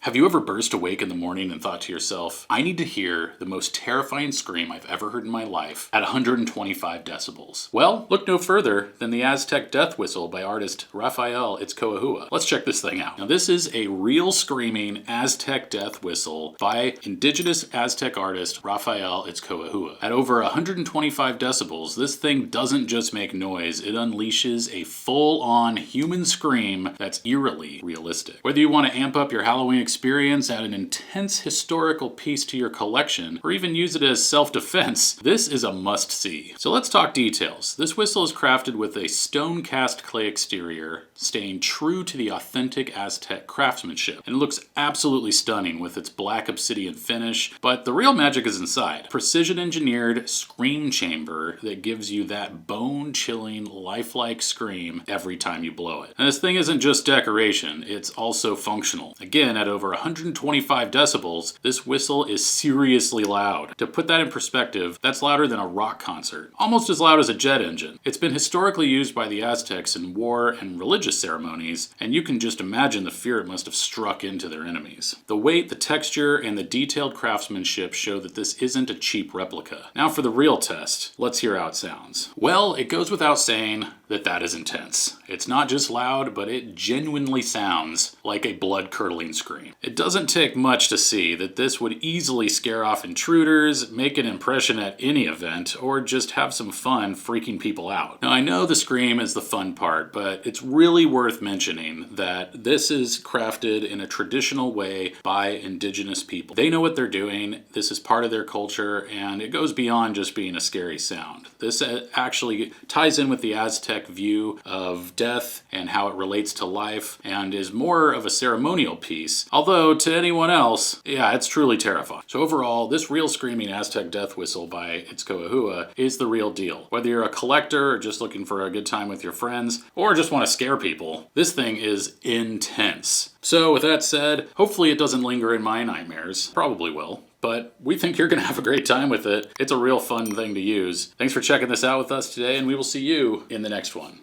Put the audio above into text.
Have you ever burst awake in the morning and thought to yourself, I need to hear the most terrifying scream I've ever heard in my life at 125 decibels? Well, look no further than the Aztec Death Whistle by artist Rafael Itzcoehua. Let's check this thing out. Now, this is a real screaming Aztec death whistle by indigenous Aztec artist Rafael Itzcoehua. At over 125 decibels, this thing doesn't just make noise, it unleashes a full-on human scream that's eerily realistic. Whether you want to amp up your Halloween experience, add an intense historical piece to your collection, or even use it as self-defense, this is a must-see. So let's talk details. This whistle is crafted with a stonecast clay exterior, staying true to the authentic Aztec craftsmanship. And it looks absolutely stunning with its black obsidian finish, but the real magic is inside. Precision-engineered scream chamber that gives you that bone-chilling, lifelike scream every time you blow it. And this thing isn't just decoration, it's also functional. Again, at over 125 decibels, this whistle is seriously loud. To put that in perspective, that's louder than a rock concert. Almost as loud as a jet engine. It's been historically used by the Aztecs in war and religious ceremonies, and you can just imagine the fear it must have struck into their enemies. The weight, the texture, and the detailed craftsmanship show that this isn't a cheap replica. Now for the real test. Let's hear how it sounds. Well, it goes without saying that is intense. It's not just loud, but it genuinely sounds like a blood-curdling scream. It doesn't take much to see that this would easily scare off intruders, make an impression at any event, or just have some fun freaking people out. Now, I know the scream is the fun part, but it's really worth mentioning that this is crafted in a traditional way by indigenous people. They know what they're doing, this is part of their culture, and it goes beyond just being a scary sound. This actually ties in with the Aztec view of death and how it relates to life, and is more of a ceremonial piece. Although to anyone else, yeah, it's truly terrifying. So overall, this real screaming Aztec death whistle by Itzcoehua is the real deal. Whether you're a collector or just looking for a good time with your friends, or just want to scare people, this thing is intense. So with that said, hopefully it doesn't linger in my nightmares. Probably will. But we think you're going to have a great time with it. It's a real fun thing to use. Thanks for checking this out with us today, and we will see you in the next one.